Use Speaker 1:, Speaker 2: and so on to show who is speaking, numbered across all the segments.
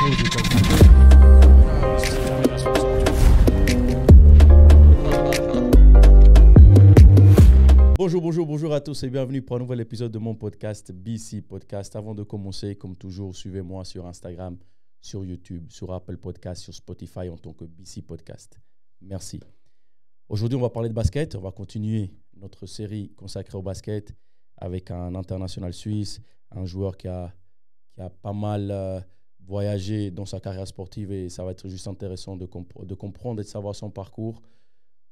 Speaker 1: aux États-Unis.
Speaker 2: Bonjour à tous et bienvenue pour un nouvel épisode de mon podcast BC Podcast. Avant de commencer, comme toujours, suivez-moi sur Instagram, sur YouTube, sur Apple Podcast, sur Spotify en tant que BC Podcast. Merci. Aujourd'hui, on va parler de basket. On va continuer notre série consacrée au basket avec un international suisse, un joueur qui a pas mal voyagé dans sa carrière sportive et ça va être juste intéressant de comprendre et de savoir son parcours.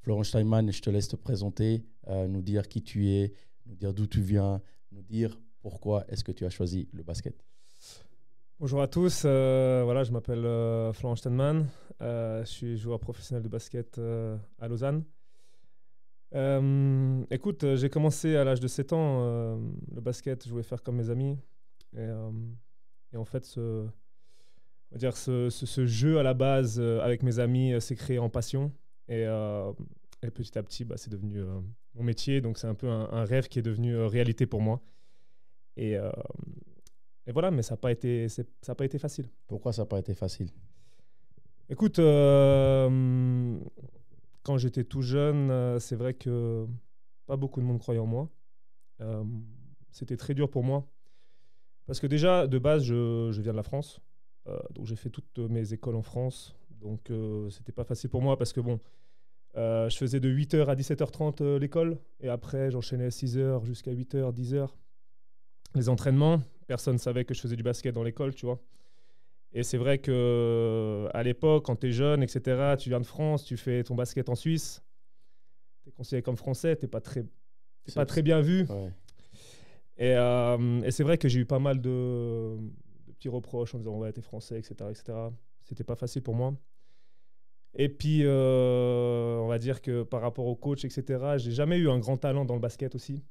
Speaker 2: Florent Steinmann, je te laisse te présenter, nous dire qui tu es, nous dire d'où tu viens, nous dire pourquoi est-ce que tu as choisi le basket.
Speaker 1: Bonjour à tous, je m'appelle Florent Steinmann, je suis joueur professionnel de basket à Lausanne. Écoute, j'ai commencé à l'âge de 7 ans, le basket, je voulais faire comme mes amis. Et en fait, ce jeu à la base avec mes amis s'est créé en passion. Et petit à petit, c'est devenu mon métier. Donc, c'est un peu un rêve qui est devenu réalité pour moi. Et voilà, mais ça n'a pas été facile.
Speaker 2: Pourquoi ça n'a pas été facile?
Speaker 1: Écoute, quand j'étais tout jeune, c'est vrai que pas beaucoup de monde croyait en moi. C'était très dur pour moi. Parce que déjà, de base, je viens de la France. Donc, j'ai fait toutes mes écoles en France. Donc, c'était pas facile pour moi parce que je faisais de 8h à 17h30 l'école. Et après, j'enchaînais 6h jusqu'à 8h, 10h. Les entraînements, personne ne savait que je faisais du basket dans l'école, tu vois. Et c'est vrai qu'à l'époque, quand tu es jeune, etc., tu viens de France, tu fais ton basket en Suisse, tu es considéré comme français, tu n'es pas très bien vu.
Speaker 2: Ouais.
Speaker 1: Et c'est vrai que j'ai eu pas mal de petits reproches en disant « ouais, t'es français, etc. etc. » C'était pas facile pour moi. Et puis, on va dire que par rapport au coach, etc., j'ai jamais eu un grand talent dans le basket aussi.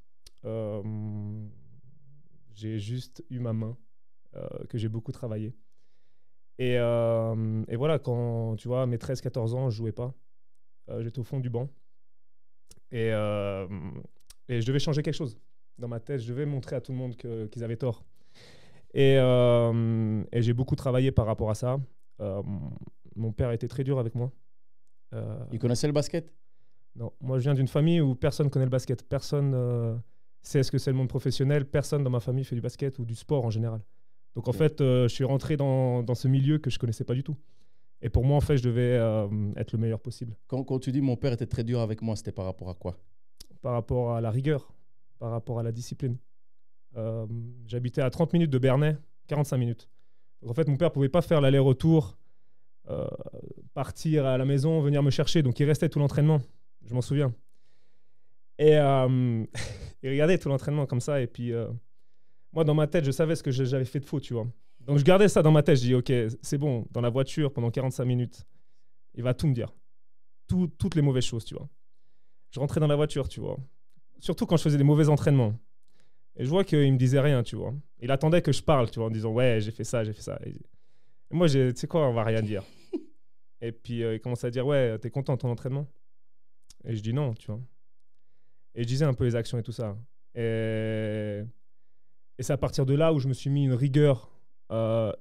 Speaker 1: J'ai juste eu ma main, que j'ai beaucoup travaillé. Et voilà, quand, tu vois, à mes 13-14 ans, je jouais pas. J'étais au fond du banc. Et je devais changer quelque chose. Dans ma tête, je devais montrer à tout le monde qu'ils avaient tort. Et j'ai beaucoup travaillé par rapport à ça. Mon père était très dur avec moi.
Speaker 2: Il connaissait le basket?
Speaker 1: Non, moi je viens d'une famille où personne connaît le basket. Personne sait ce que c'est le monde professionnel. Personne dans ma famille fait du basket ou du sport en général. Donc en fait, je suis rentré dans ce milieu que je ne connaissais pas du tout. Et pour moi, en fait, je devais être le meilleur possible.
Speaker 2: Quand tu dis mon père était très dur avec moi, c'était par rapport à quoi?
Speaker 1: Par rapport à la rigueur, par rapport à la discipline. J'habitais à 30 minutes de Bernay, 45 minutes. Donc en fait, mon père ne pouvait pas faire l'aller-retour, partir à la maison, venir me chercher. Donc il restait tout l'entraînement, je m'en souviens. Et il regardait tout l'entraînement comme ça. Et puis moi, dans ma tête, je savais ce que j'avais fait de faux, tu vois. Donc je gardais ça dans ma tête. Je dis, ok, c'est bon, dans la voiture, pendant 45 minutes, il va tout me dire. Toutes les mauvaises choses, tu vois. Je rentrais dans la voiture, tu vois. Surtout quand je faisais des mauvais entraînements. Et je vois qu'il me disait rien, tu vois. Il attendait que je parle, tu vois, en disant, ouais, j'ai fait ça, j'ai fait ça. Et moi, tu sais quoi, on va rien dire. Et puis, il commence à dire, ouais, t'es content de ton entraînement? Et je dis non, tu vois. Et je disais un peu les actions et tout ça. Et c'est à partir de là où je me suis mis une rigueur.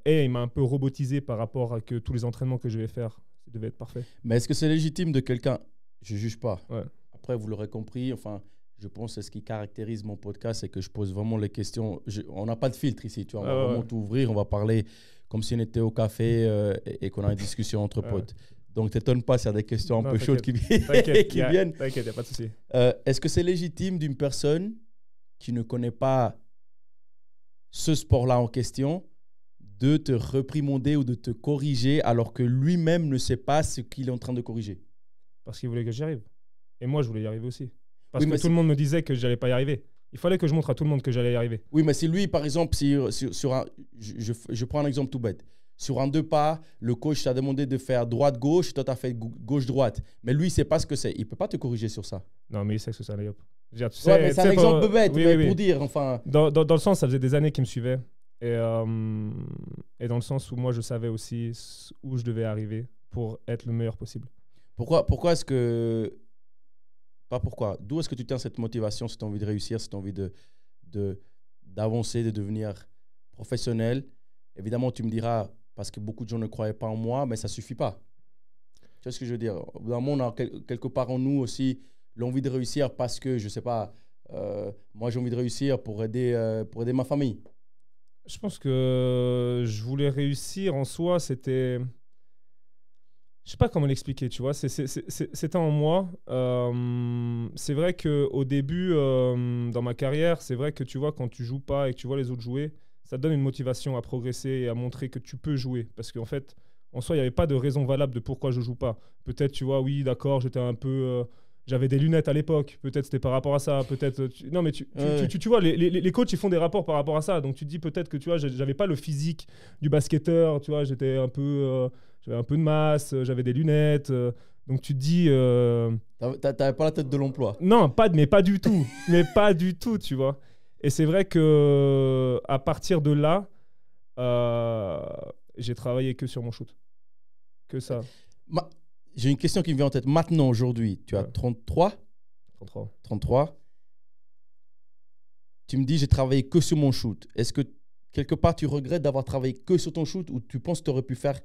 Speaker 1: Et il m'a un peu robotisé par rapport à que tous les entraînements que je vais faire, ça devait être parfait.
Speaker 2: Mais est-ce que c'est légitime de quelqu'un? Je ne juge pas.
Speaker 1: Ouais.
Speaker 2: Après, vous l'aurez compris, enfin, je pense que c'est ce qui caractérise mon podcast, c'est que je pose vraiment les questions. On n'a pas de filtre ici, tu vois. On va vraiment tout ouvrir, on va parler comme si on était au café et qu'on a une discussion entre potes. Donc, t'étonne pas s'il y a des questions un peu chaudes qui viennent.
Speaker 1: T'inquiète, il n'y a pas de souci.
Speaker 2: Est-ce que c'est légitime d'une personne qui ne connaît pas ce sport-là en question de te réprimander ou de te corriger alors que lui-même ne sait pas ce qu'il est en train de corriger?
Speaker 1: Parce qu'il voulait que j'y arrive. Et moi, je voulais y arriver aussi. Parce
Speaker 2: oui,
Speaker 1: que tout le monde me disait que je n'allais pas y arriver. Il fallait que je montre à tout le monde que j'allais y arriver.
Speaker 2: Oui, mais si lui, par exemple, sur un, je prends un exemple tout bête. Sur un 2 pas, le coach t'a demandé de faire droite-gauche, toi, tu as fait gauche-droite. Mais lui, il ne sait pas ce que c'est. Il ne peut pas te corriger sur ça.
Speaker 1: Non, mais il sait ce que c'est, allez hop.
Speaker 2: Ouais, mais c'est un exemple bête, pour dire. Enfin...
Speaker 1: Dans le sens, ça faisait des années qu'il me suivait. Et dans le sens où moi, je savais aussi où je devais arriver pour être le meilleur possible.
Speaker 2: Pourquoi est-ce que... Pas pourquoi. D'où est-ce que tu tiens cette motivation, cette envie de réussir, cette envie d'avancer, de devenir professionnel? Évidemment, tu me diras, parce que beaucoup de gens ne croyaient pas en moi, mais ça ne suffit pas. Tu vois ce que je veux dire? Dans le monde, on a quelque part en nous aussi l'envie de réussir parce que, je ne sais pas, moi j'ai envie de réussir pour aider ma famille.
Speaker 1: Je pense que je voulais réussir en soi, c'était... Je sais pas comment l'expliquer, tu vois. C'était en moi. C'est vrai qu'au début, dans ma carrière, c'est vrai que tu vois, quand tu joues pas et que tu vois les autres jouer, ça te donne une motivation à progresser et à montrer que tu peux jouer. Parce qu'en fait, en soi, il n'y avait pas de raison valable de pourquoi je joue pas. Peut-être, tu vois, oui, d'accord, j'étais un peu... j'avais des lunettes à l'époque. Peut-être c'était par rapport à ça. Peut-être... Non, mais tu vois, les coachs, ils font des rapports par rapport à ça. Donc tu te dis peut-être que, tu vois, j'avais pas le physique du basketteur. Tu vois, j'étais un peu... j'avais un peu de masse, j'avais des lunettes. Donc tu te dis...
Speaker 2: T'avais pas la tête de l'emploi.
Speaker 1: Non, mais pas du tout. Mais pas du tout, tu vois. Et c'est vrai que à partir de là, j'ai travaillé que sur mon shoot. Que ça.
Speaker 2: J'ai une question qui me vient en tête. Maintenant, aujourd'hui, tu as 33 33. Tu me dis, j'ai travaillé que sur mon shoot. Est-ce que quelque part, tu regrettes d'avoir travaillé que sur ton shoot ou tu penses que tu aurais pu faire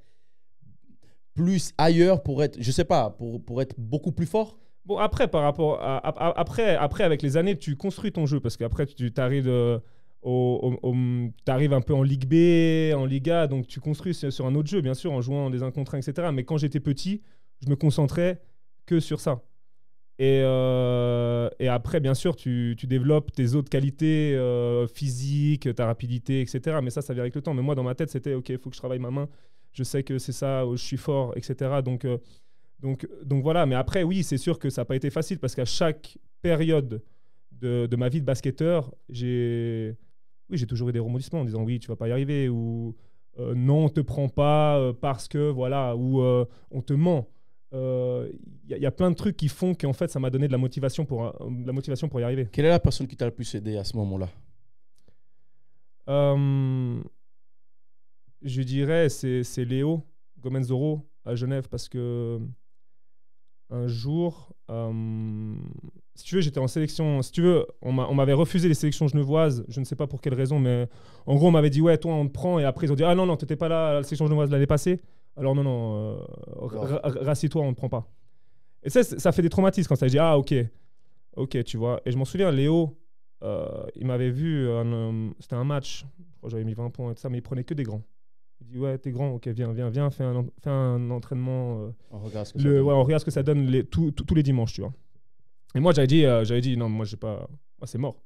Speaker 2: plus ailleurs pour être, je sais pas, pour être beaucoup plus fort?
Speaker 1: Bon, après, par rapport à, après, avec les années, tu construis ton jeu parce qu'après, tu arrives un peu en Ligue B, en Liga, donc tu construis sur un autre jeu, bien sûr, en jouant des 1 contre 1, etc. Mais quand j'étais petit, je me concentrais que sur ça. Et après, bien sûr, tu développes tes autres qualités physiques, ta rapidité, etc. Mais ça vient avec le temps. Mais moi, dans ma tête, c'était OK, il faut que je travaille ma main. Je sais que c'est ça où je suis fort, etc. Donc voilà. Mais après, oui, c'est sûr que ça n'a pas été facile parce qu'à chaque période de ma vie de basketteur, j'ai toujours eu des rebondissements en disant oui, tu ne vas pas y arriver ou non, on ne te prend pas parce que voilà, ou on te ment. Y a plein de trucs qui font qu'en fait, ça m'a donné de la motivation pour y arriver.
Speaker 2: Quelle est la personne qui t'a le plus aidé à ce moment-là?
Speaker 1: Je dirais c'est Léo Gomenzoro à Genève parce que un jour, si tu veux, j'étais en sélection. Si tu veux, on m'avait refusé les sélections genevoises. Je ne sais pas pour quelle raison, mais en gros, on m'avait dit ouais, toi, on te prend. Et après, ils ont dit ah non, t'étais pas là à la sélection genevoise l'année passée. Alors non, rassieds-toi, on ne te prend pas. Et ça fait des traumatismes quand ça. Je dis ah ok, tu vois. Et je m'en souviens, Léo, il m'avait vu, c'était un match. Je crois que j'avais mis 20 points et tout ça, mais il prenait que des grands. Il dit ouais, t'es grand, ok, viens, fais un entraînement.
Speaker 2: On regarde
Speaker 1: ce que ça donne tous les dimanches, tu vois. Et moi, j'avais dit non, moi, j'ai pas, moi, c'est mort.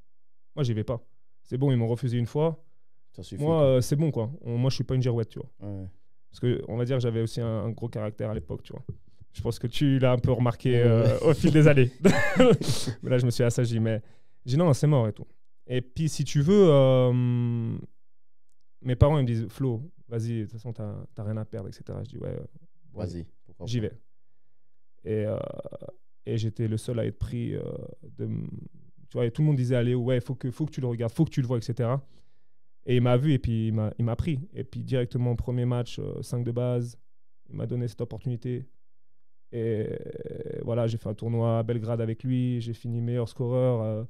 Speaker 1: Moi, j'y vais pas. C'est bon, ils m'ont refusé une fois.
Speaker 2: Ça suffit,
Speaker 1: moi, c'est bon, quoi. Moi, je suis pas une girouette, tu vois.
Speaker 2: Ouais.
Speaker 1: Parce que, on va dire, j'avais aussi un gros caractère à l'époque, tu vois. Je pense que tu l'as un peu remarqué au fil des années. Mais là, je me suis assagi. Mais j'ai dit non, c'est mort et tout. Et puis, si tu veux, mes parents, ils me disent Flo, vas-y, de toute façon, t'as rien à perdre, etc. Je dis ouais,
Speaker 2: vas-y,
Speaker 1: j'y vais. Et j'étais le seul à être pris. Tu vois, et tout le monde disait allez, ouais, faut que tu le regardes, faut que tu le vois, etc. Et il m'a vu et puis il m'a pris. Et puis directement, premier match, 5 de base, il m'a donné cette opportunité. Et voilà, j'ai fait un tournoi à Belgrade avec lui. J'ai fini meilleur scoreur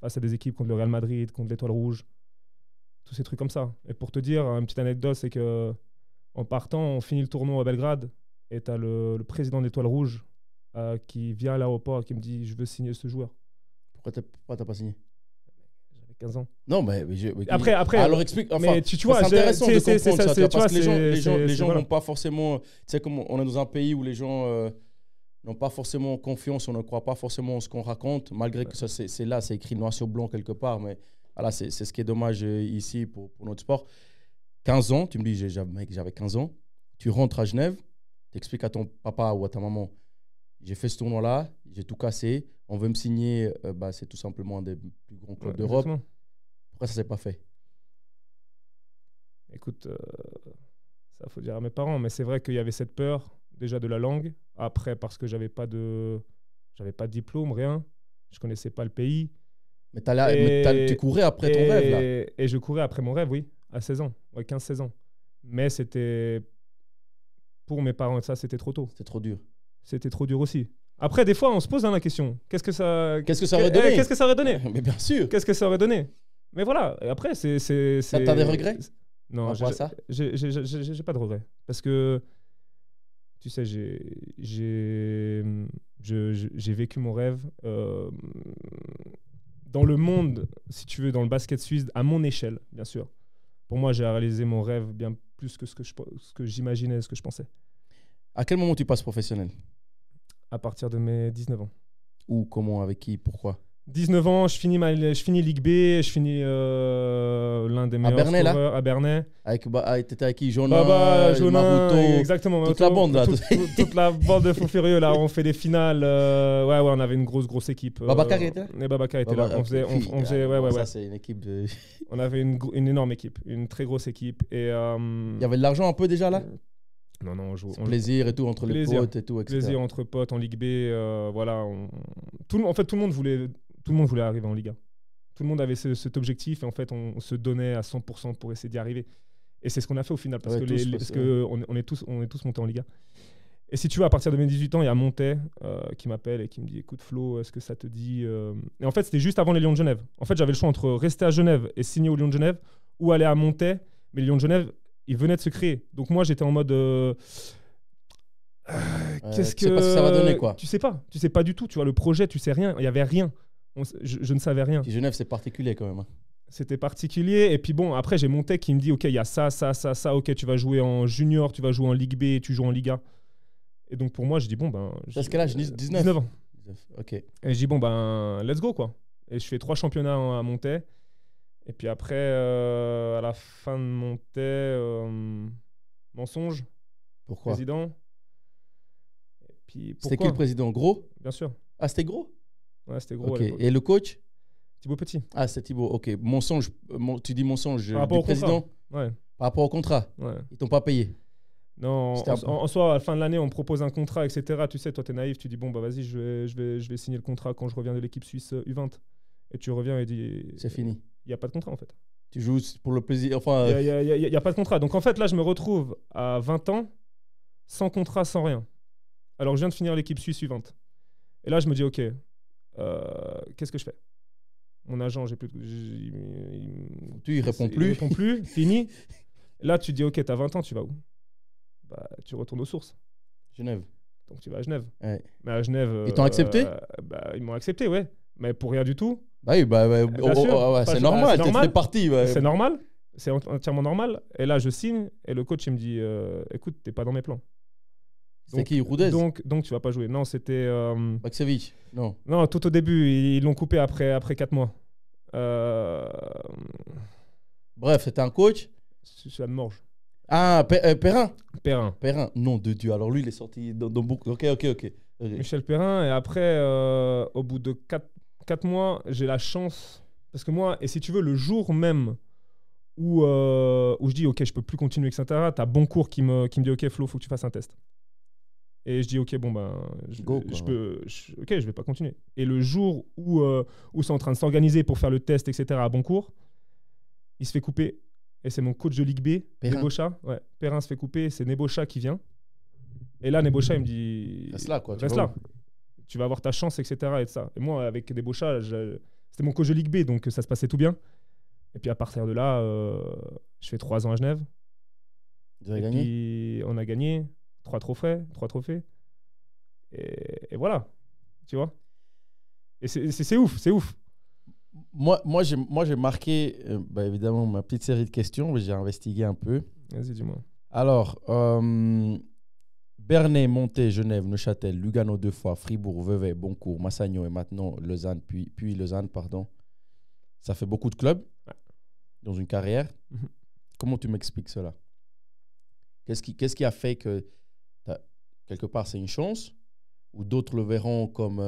Speaker 1: face à des équipes contre le Real Madrid, contre l'Étoile Rouge. Tous ces trucs comme ça. Et pour te dire, une petite anecdote, c'est qu'en partant, on finit le tournoi à Belgrade et tu as le président de l'Étoile Rouge qui vient à l'aéroport et qui me dit je veux signer ce joueur.
Speaker 2: Pourquoi t'as pas signé?
Speaker 1: J'avais 15 ans.
Speaker 2: Non, mais
Speaker 1: après
Speaker 2: alors explique. Enfin,
Speaker 1: mais tu vois,
Speaker 2: c'est intéressant de comprendre ça, parce que les gens
Speaker 1: voilà.
Speaker 2: n'ont pas forcément. Tu sais, comme on est dans un pays où les gens n'ont pas forcément confiance, on ne croit pas forcément en ce qu'on raconte, malgré que ça, c'est là, c'est écrit noir sur blanc quelque part. Mais voilà, c'est ce qui est dommage ici pour notre sport. 15 ans, tu me dis, j'avais 15 ans. Tu rentres à Genève, tu expliques à ton papa ou à ta maman, j'ai fait ce tournoi-là, j'ai tout cassé, on veut me signer, c'est tout simplement un des plus grands clubs d'Europe. Pourquoi ça ne s'est pas fait?
Speaker 1: Écoute, ça faut dire à mes parents, mais c'est vrai qu'il y avait cette peur déjà de la langue. Après, parce que j'avais pas de diplôme, rien. Je connaissais pas le pays.
Speaker 2: Mais tu courais après ton rêve, là.
Speaker 1: Et je courais après mon rêve, oui, à 16 ans, 15-16 ans. Mais c'était, pour mes parents, ça, c'était trop tôt.
Speaker 2: C'était trop dur.
Speaker 1: C'était trop dur aussi. Après, des fois, on se pose la question. Qu'est-ce que ça aurait donné?
Speaker 2: Mais bien sûr.
Speaker 1: Qu'est-ce que ça aurait donné? Mais voilà, et après, c'est...
Speaker 2: T'as des regrets?
Speaker 1: Non,
Speaker 2: Par rapport à ça?
Speaker 1: j'ai pas de regrets. Parce que, tu sais, j'ai vécu mon rêve dans le monde, si tu veux, dans le basket suisse, à mon échelle, bien sûr. Pour moi, j'ai réalisé mon rêve bien plus que ce que j'imaginais, ce que je pensais.
Speaker 2: À quel moment tu passes professionnel?
Speaker 1: À partir de mes 19 ans.
Speaker 2: Où, comment, avec qui, pourquoi?
Speaker 1: 19 ans, je finis Ligue B, je finis l'un des meilleurs
Speaker 2: Bernay, là?
Speaker 1: scoreurs à Bernay.
Speaker 2: T'étais avec qui? Jonin,
Speaker 1: Baba, Jonin,
Speaker 2: Maruto,
Speaker 1: exactement.
Speaker 2: toute la bande, là.
Speaker 1: Toute la bande de fous furieux, là. On fait des finales. Ouais, on avait une grosse équipe.
Speaker 2: Babacar était là?
Speaker 1: Et Babacar était là. On faisait, ouais.
Speaker 2: Ça, c'est une équipe de...
Speaker 1: On avait une énorme équipe, une très grosse équipe. Et,
Speaker 2: Il y avait de l'argent un peu déjà, là?
Speaker 1: Non, on joue.
Speaker 2: Plaisir et tout, entre les potes et tout, etc.
Speaker 1: Plaisir entre potes en Ligue B. Voilà. En fait, tout le monde voulait arriver en Liga. Tout le monde avait cet objectif et en fait, on se donnait à 100% pour essayer d'y arriver. Et c'est ce qu'on a fait au final parce que on est tous montés en Liga. Et si tu veux, à partir de mes 18 ans, il y a Montet qui m'appelle et qui me dit écoute Flo, est-ce que ça te dit Et en fait, c'était juste avant les Lions de Genève. En fait, j'avais le choix entre rester à Genève et signer aux Lions de Genève ou aller à Montet. Mais les Lions de Genève, ils venaient de se créer. Donc moi, j'étais en mode qu'est-ce que
Speaker 2: tu sais pas ce que ça va donner, quoi.
Speaker 1: Tu sais pas du tout. Tu vois, le projet, tu sais rien. Il y avait rien. Je ne savais rien.
Speaker 2: Puis Genève, c'est particulier quand même.
Speaker 1: C'était particulier. Et puis bon, après, j'ai Montet qui me dit ok, il y a ça. Ok, tu vas jouer en junior, tu vas jouer en Ligue B, tu joues en Liga. Et donc pour moi, je dis bon ben.
Speaker 2: Parce que là, je dis
Speaker 1: 19 ans.
Speaker 2: 19, ok.
Speaker 1: Et je dis bon ben, let's go quoi. Et je fais 3 championnats à Montet. Et puis après, à la fin de Montet, mensonge.
Speaker 2: Pourquoi?
Speaker 1: Président. Et puis
Speaker 2: c'était qui le président? Gros?
Speaker 1: Bien sûr.
Speaker 2: Ah, c'était Gros?
Speaker 1: Ouais, c'était Gros.
Speaker 2: Ok. Et le coach?
Speaker 1: Thibaut Petit.
Speaker 2: Ah, c'est Thibaut. Ok. Mensonge. Tu dis mensonge
Speaker 1: Par rapport
Speaker 2: du
Speaker 1: au
Speaker 2: président?
Speaker 1: contrat. Ouais.
Speaker 2: Par rapport au contrat?
Speaker 1: Ouais.
Speaker 2: Ils t'ont pas payé?
Speaker 1: Non, en soi, à la fin de l'année, on me propose un contrat, etc. Tu sais, toi, tu es naïf, tu dis, bon, bah vas-y, je vais signer le contrat quand je reviens de l'équipe suisse U20. Et tu reviens et dis...
Speaker 2: C'est fini.
Speaker 1: Il n'y a pas de contrat, en fait.
Speaker 2: Tu joues pour le plaisir, enfin...
Speaker 1: Il n'y a pas de contrat. Donc, en fait, là, je me retrouve à 20 ans, sans contrat, sans rien. Alors, je viens de finir l'équipe suisse U20. Et là, je me dis, OK, qu'est-ce que je fais? Mon agent, j'ai plus...
Speaker 2: Il répond plus.
Speaker 1: Il répond plus, fini. Là, tu dis, OK, tu as 20 ans, tu vas où? Bah, tu retournes aux sources.
Speaker 2: Genève.
Speaker 1: Donc tu vas à Genève.
Speaker 2: Ouais.
Speaker 1: Mais à Genève.
Speaker 2: Ils t'ont accepté?
Speaker 1: Bah, ils m'ont accepté, ouais. Mais pour rien du tout.
Speaker 2: Bah oui, c'est normal. T'es parti. Ouais.
Speaker 1: C'est normal. C'est entièrement normal. Et là, je signe. Et le coach, il me dit écoute, t'es pas dans mes plans.
Speaker 2: C'est qui, Roudez?
Speaker 1: Donc, tu vas pas jouer. Non, c'était.
Speaker 2: Baksevic? Non.
Speaker 1: Non, tout au début. Ils l'ont coupé après 4 mois.
Speaker 2: Bref, c'était un coach?
Speaker 1: C'est Anne Morge.
Speaker 2: Ah, Perrin?
Speaker 1: Perrin.
Speaker 2: Nom de Dieu. Alors lui, il est sorti dans beaucoup. Ok.
Speaker 1: Michel Perrin. Et après, au bout de 4 mois, j'ai la chance. Parce que moi, et si tu veux, le jour même où je dis, OK, je peux plus continuer, etc., tu as Boncourt qui me dit, OK, Flo, faut que tu fasses un test. Et je dis, OK, bon, ben, je vais pas continuer. Et le jour où c'est en train de s'organiser pour faire le test, etc., à Boncourt, il se fait couper. Et c'est mon coach de Ligue B, Nebocha. Ouais, Perrin se fait couper, c'est Nebocha qui vient. Et là, Nebocha, il me dit...
Speaker 2: Reste là, quoi.
Speaker 1: Reste là. Tu vas avoir ta chance, etc. Et, ça. Et moi, avec Nebocha, c'était mon coach de Ligue B, donc ça se passait tout bien. Et puis à partir de là, je fais 3 ans à Genève.
Speaker 2: Vous avez gagné?
Speaker 1: Puis on a gagné 3 trophées. Et voilà, tu vois. Et c'est ouf.
Speaker 2: Moi, j'ai marqué, évidemment, ma petite série de questions, mais j'ai investigué un peu.
Speaker 1: Vas-y, dis-moi.
Speaker 2: Alors, Bernay, Montet, Genève, Neuchâtel, Lugano 2 fois, Fribourg, Vevey, Boncourt, Massagno et maintenant Lausanne, puis Lausanne, pardon. Ça fait beaucoup de clubs dans une carrière. Mm-hmm. Comment tu m'expliques cela? Qu'est-ce qui a fait que, quelque part, c'est une chance, ou d'autres le verront comme,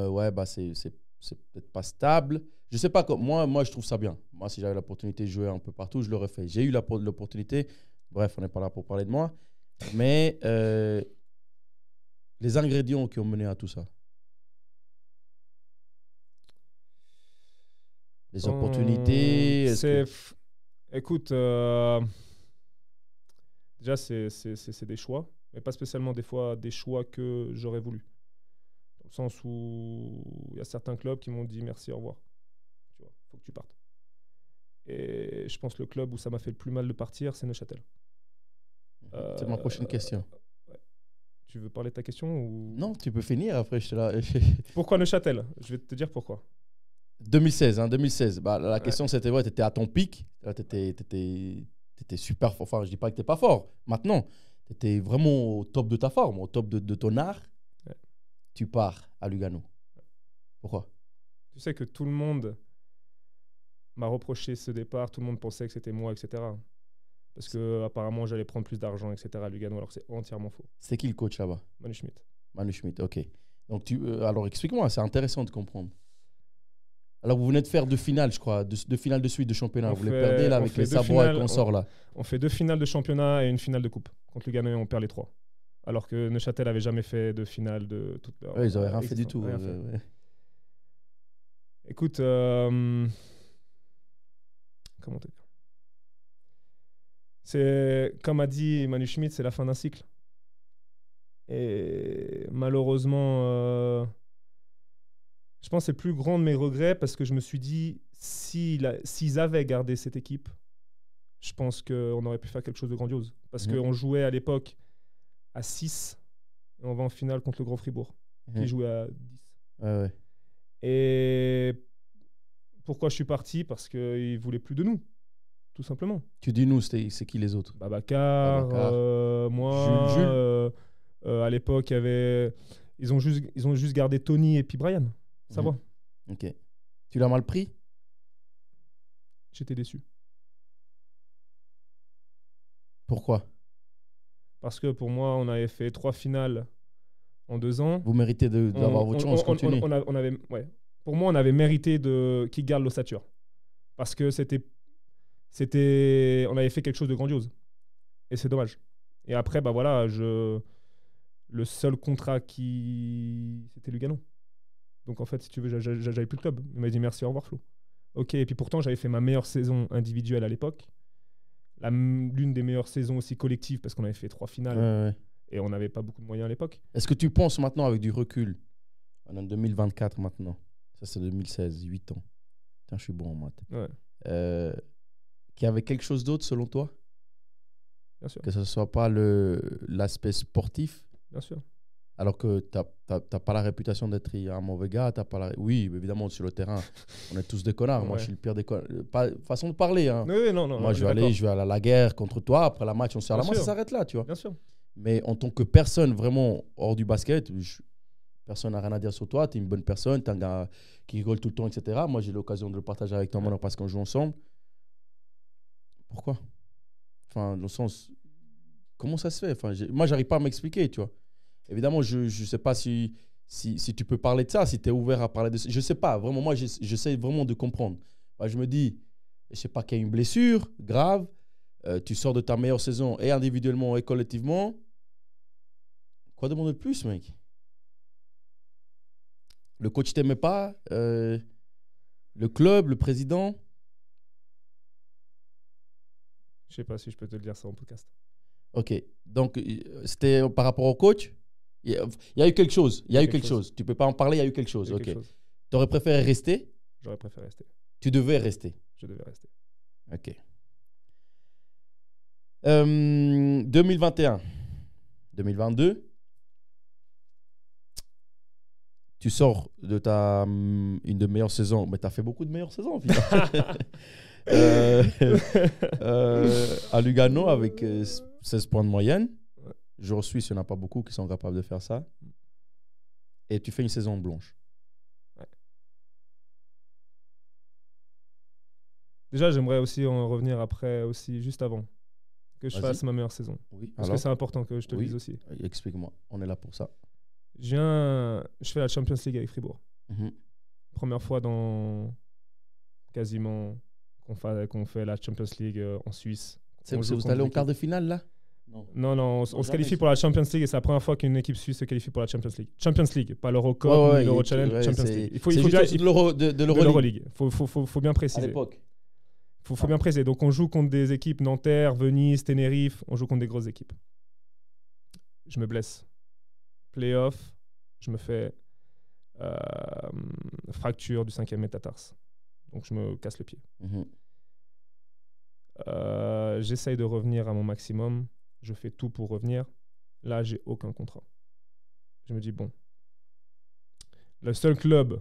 Speaker 2: c'est peut-être pas stable. Je sais pas, moi, je trouve ça bien. Moi, si j'avais l'opportunité de jouer un peu partout, je l'aurais fait. J'ai eu l'opportunité. Bref, on n'est pas là pour parler de moi. Mais les ingrédients qui ont mené à tout ça. Les opportunités.
Speaker 1: Écoute, déjà, c'est des choix, mais pas spécialement des fois des choix que j'aurais voulu. Dans le sens où il y a certains clubs qui m'ont dit merci, au revoir. Tu vois, faut que tu partes. Et je pense que le club où ça m'a fait le plus mal de partir, c'est Neuchâtel.
Speaker 2: C'est ma prochaine question.
Speaker 1: Ouais. Tu veux parler de ta question ou...
Speaker 2: Non, tu peux finir après. Je te la...
Speaker 1: Pourquoi Neuchâtel? Je vais te dire pourquoi.
Speaker 2: 2016, hein, 2016. Bah, la question, c'était, ouais, tu étais à ton pic. Tu étais super fort. Enfin, je dis pas que tu n'es pas fort. Maintenant, tu étais vraiment au top de ta forme, au top de ton art.
Speaker 1: Ouais.
Speaker 2: Tu pars à Lugano. Pourquoi?
Speaker 1: Tu sais que tout le monde m'a reproché ce départ. Tout le monde pensait que c'était moi, etc. Parce que apparemment j'allais prendre plus d'argent, etc. à Lugano, alors que c'est entièrement faux.
Speaker 2: C'est qui le coach là-bas?
Speaker 1: Manu Schmidt.
Speaker 2: Manu Schmidt, ok. Donc, alors explique-moi, c'est intéressant de comprendre. Alors, vous venez de faire deux finales, je crois, deux finales de suite de championnat. Vous les perdez là avec les Savoie et consorts là.
Speaker 1: On fait 2 finales de championnat et une finale de coupe. Contre Lugano, on perd les 3. Alors que Neuchâtel avait jamais fait de finale de toute leur.
Speaker 2: Ouais, ils n'avaient rien fait du tout.
Speaker 1: Ouais. Écoute, comment te dire? C'est, comme a dit Manu Schmidt, c'est la fin d'un cycle. Et malheureusement, je pense que c'est le plus grand de mes regrets parce que je me suis dit, s'ils avaient gardé cette équipe, je pense qu'on aurait pu faire quelque chose de grandiose. Parce qu'on jouait à l'époque à 6 et on va en finale contre le Grand Fribourg, qui jouait à 10.
Speaker 2: Ouais.
Speaker 1: Et pourquoi je suis parti? Parce qu'ils ne voulaient plus de nous, tout simplement.
Speaker 2: Tu dis nous, c'est qui les autres?
Speaker 1: Babacar, moi,
Speaker 2: Jules.
Speaker 1: À l'époque, il y avait... ils ont juste gardé Tony et puis Brian. Ça va.
Speaker 2: Ok. Tu l'as mal pris?
Speaker 1: J'étais déçu.
Speaker 2: Pourquoi?
Speaker 1: Parce que pour moi, on avait fait 3 finales en 2 ans.
Speaker 2: Vous méritez d'avoir votre chance, continuez.
Speaker 1: Pour moi, on avait mérité qu'ils gardent l'ossature. Parce que on avait fait quelque chose de grandiose. Et c'est dommage. Et après, bah voilà, le seul contrat c'était Lugano. Donc en fait, si tu veux, j'avais plus le club. Il m'a dit merci, au revoir Flo. Ok, et puis pourtant, j'avais fait ma meilleure saison individuelle à l'époque. L'une des meilleures saisons aussi collectives parce qu'on avait fait 3 finales et on n'avait pas beaucoup de moyens à l'époque.
Speaker 2: Est-ce que tu penses maintenant avec du recul, on est en 2024 maintenant, ça c'est 2016, 8 ans, putain, je suis bon en maths, qu'il y avait quelque chose d'autre selon toi?
Speaker 1: Bien sûr.
Speaker 2: Que ce ne soit pas l'aspect sportif?
Speaker 1: Bien sûr.
Speaker 2: Alors que tu n'as pas la réputation d'être un mauvais gars. Oui, évidemment, sur le terrain, on est tous des connards. Moi, je suis le pire des connards. Façon de parler. Hein.
Speaker 1: Oui, non,
Speaker 2: moi, je vais aller à la guerre contre toi. Après la match, on se serre la main, ça s'arrête là. Tu vois.
Speaker 1: Bien sûr.
Speaker 2: Mais en tant que personne vraiment hors du basket, personne n'a rien à dire sur toi. Tu es une bonne personne. Tu es un gars qui rigole tout le temps, etc. Moi, j'ai l'occasion de le partager avec toi maintenant parce qu'on joue ensemble. Pourquoi? Enfin, dans le sens, comment ça se fait? Enfin, moi, j'arrive pas à m'expliquer, tu vois. Évidemment, je ne sais pas si tu peux parler de ça, si tu es ouvert à parler de ça. Je ne sais pas. Vraiment, moi, j'essaie vraiment de comprendre. Moi, je me dis, je ne sais pas qu'il y a une blessure grave. Tu sors de ta meilleure saison et individuellement et collectivement. Quoi demander de plus, mec? Le coach ne t'aimait pas? Le club, le président?
Speaker 1: Je ne sais pas si je peux te le dire ça en podcast.
Speaker 2: Ok. Donc, c'était par rapport au coach? Il y a eu quelque chose. Il y a eu quelque chose. Tu ne peux pas en parler, il y a eu quelque chose. Ok. Tu aurais préféré rester?
Speaker 1: J'aurais préféré rester.
Speaker 2: Tu devais rester?
Speaker 1: Je devais rester.
Speaker 2: Ok. 2021. 2022. Tu sors de une de meilleures saisons. Mais tu as fait beaucoup de meilleures saisons, à Lugano avec 16 points de moyenne. Je suis, il n'y en a pas beaucoup qui sont capables de faire ça. Et tu fais une saison blanche.
Speaker 1: Ouais. Déjà, j'aimerais aussi en revenir après, aussi juste avant, que je fasse ma meilleure saison.
Speaker 2: Oui.
Speaker 1: Parce que c'est important que je te le dise aussi.
Speaker 2: Explique-moi, on est là pour ça.
Speaker 1: Je fais la Champions League avec Fribourg. Première fois dans quasiment qu'on fait la Champions League en Suisse.
Speaker 2: Vous allez en quart de finale là?
Speaker 1: Non, on se qualifie pour la Champions League et c'est la première fois qu'une équipe suisse se qualifie pour la Champions League. Champions League, pas l'Eurocup, ni l'Euro Challenge, Champions League.
Speaker 2: Il faut juste l'Euro de
Speaker 1: l'Euroleague. Faut bien préciser.
Speaker 2: À l'époque.
Speaker 1: Faut bien préciser. Donc on joue contre des équipes Nanterre, Venise, Tenerife, on joue contre des grosses équipes. Je me blesse. Playoff, je me fais fracture du 5e métatarse. Donc je me casse le pied. J'essaye de revenir à mon maximum. Je fais tout pour revenir. Là, j'ai aucun contrat. Je me dis, bon, le seul club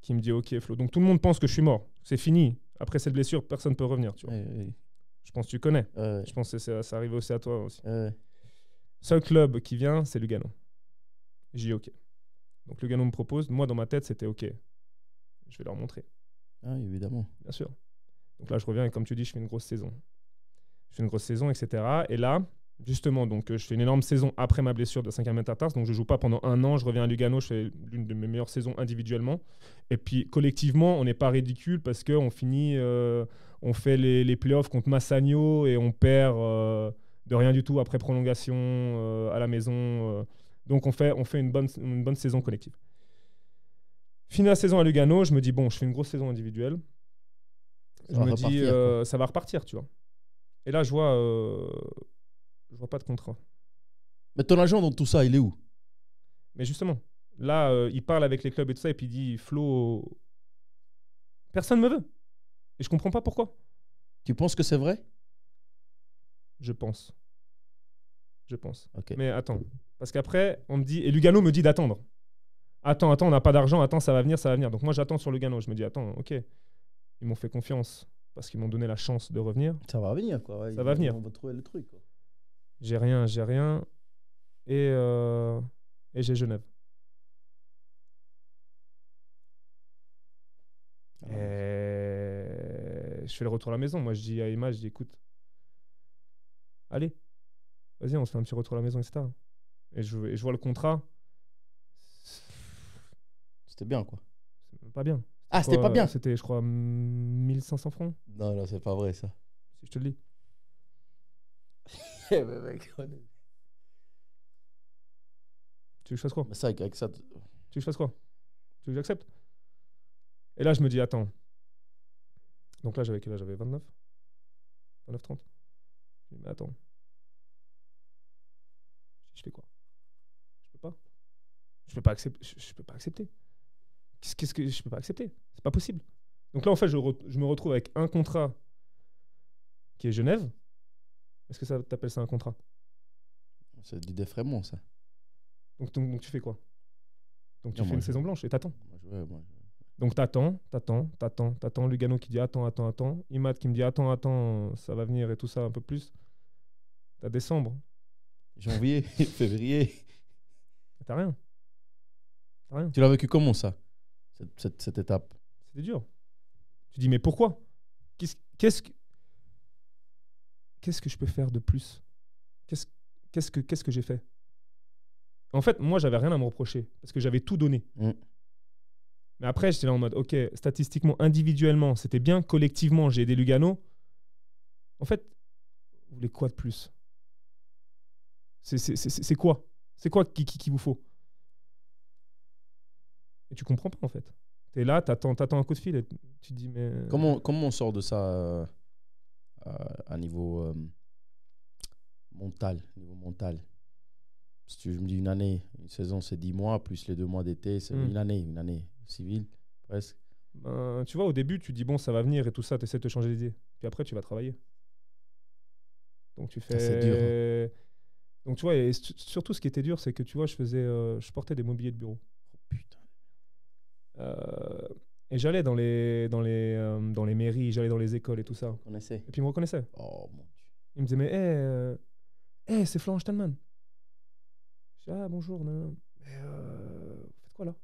Speaker 1: qui me dit, OK, Flo. Donc, tout le monde pense que je suis mort. C'est fini. Après cette blessure, personne ne peut revenir. Tu vois.
Speaker 2: Oui.
Speaker 1: Je pense que tu connais.
Speaker 2: Ouais.
Speaker 1: Je pense que ça arrive aussi à toi aussi.
Speaker 2: Ouais.
Speaker 1: Seul club qui vient, c'est Lugano. J'ai dit OK. Donc Lugano me propose. Moi, dans ma tête, c'était OK. Je vais leur montrer.
Speaker 2: Ah, évidemment.
Speaker 1: Bien sûr. Donc là, je reviens et comme tu dis, je fais une grosse saison. Etc. Et là, justement, donc, je fais une énorme saison après ma blessure de 5e métatarse. Donc je ne joue pas pendant 1 an. Je reviens à Lugano. Je fais l'une de mes meilleures saisons individuellement. Et puis, collectivement, on n'est pas ridicule parce qu'on finit, on fait les playoffs contre Massagno et on perd de rien du tout après prolongation à la maison. Donc, on fait une bonne saison collective. Fini la saison à Lugano, je me dis, bon, je fais une grosse saison individuelle. Je me dis, ça va repartir, tu vois. Et là, je vois pas de contrat.
Speaker 2: Mais ton agent dans tout ça, il est où?
Speaker 1: Mais justement, là, il parle avec les clubs et tout ça, et puis il dit, Flo, personne ne me veut. Et je comprends pas pourquoi.
Speaker 2: Tu penses que c'est vrai?
Speaker 1: Je pense.
Speaker 2: Okay.
Speaker 1: Mais attends, parce qu'après, on me dit, et Lugano me dit d'attendre. Attends, on n'a pas d'argent, attends, ça va venir. Donc moi, j'attends sur Lugano. Je me dis, attends, OK. Ils m'ont fait confiance parce qu'ils m'ont donné la chance de revenir.
Speaker 2: Ça va venir, quoi. Ouais,
Speaker 1: ça va venir.
Speaker 2: On va trouver le truc, quoi.
Speaker 1: J'ai rien. Et j'ai Genève. Et je fais le retour à la maison. Moi, je dis à Emma, écoute, allez, vas-y, on se fait un petit retour à la maison, etc. Et je vois le contrat.
Speaker 2: C'était bien, quoi.
Speaker 1: C'est pas bien.
Speaker 2: Ah, c'était pas bien?
Speaker 1: C'était, je crois, 1500 francs.
Speaker 2: Non, c'est pas vrai, ça.
Speaker 1: Si je te le dis.
Speaker 2: Mais mec,
Speaker 1: tu veux que je fasse quoi?
Speaker 2: Mais ça, avec ça...
Speaker 1: Tu veux que je fasse quoi? Tu veux que j'accepte? Et là, je me dis, attends. Donc là, j'avais quel âge? J'avais 29, 30. Je me dis, mais attends. Je fais quoi? Je peux pas accepter. Je peux pas accepter. Qu'est-ce que je peux pas accepter? C'est pas possible. Donc là, en fait, je me retrouve avec un contrat qui est Genève. Est-ce que ça t'appelle ça un contrat?
Speaker 2: C'est du défraiement, ça.
Speaker 1: Donc tu fais quoi? Donc tu fais une saison blanche et t'attends.
Speaker 2: Moi.
Speaker 1: Donc t'attends. Lugano qui dit attends. Imad qui me dit attends, ça va venir et tout ça un peu plus. T'as décembre.
Speaker 2: Janvier, février.
Speaker 1: T'as rien.
Speaker 2: Tu l'as vécu comment, ça, cette étape?
Speaker 1: C'était dur. Tu dis mais pourquoi? Qu'est-ce que je peux faire de plus? Qu'est-ce que j'ai fait? En fait, moi, j'avais rien à me reprocher parce que j'avais tout donné. Mais après, j'étais là en mode, OK, statistiquement, individuellement, c'était bien. Collectivement, j'ai aidé Lugano. En fait, vous voulez quoi de plus? C'est quoi? C'est quoi qui vous faut? Et tu comprends pas, en fait. Tu es là, t'attends un coup de fil et tu te dis, mais...
Speaker 2: Comment on sort de ça à niveau mental? Si tu me dis une année, une saison, c'est 10 mois, plus les 2 mois d'été, c'est une année civile, presque.
Speaker 1: Tu vois, au début, tu dis, bon, ça va venir et tout ça, tu essaies de te changer d'idée. Puis après, tu vas travailler. Donc, tu fais...
Speaker 2: C'est dur. Hein.
Speaker 1: Donc, tu vois, et surtout, ce qui était dur, c'est que, tu vois, je portais des mobiliers de bureau.
Speaker 2: Oh, putain.
Speaker 1: Et j'allais dans les mairies, j'allais dans les écoles et tout ça.
Speaker 2: Et
Speaker 1: puis, ils me reconnaissaient.
Speaker 2: Oh, mon Dieu.
Speaker 1: Ils me disaient, mais, c'est Florent Steinman. Je dis, ah, bonjour, non. Mais, vous faites quoi, là?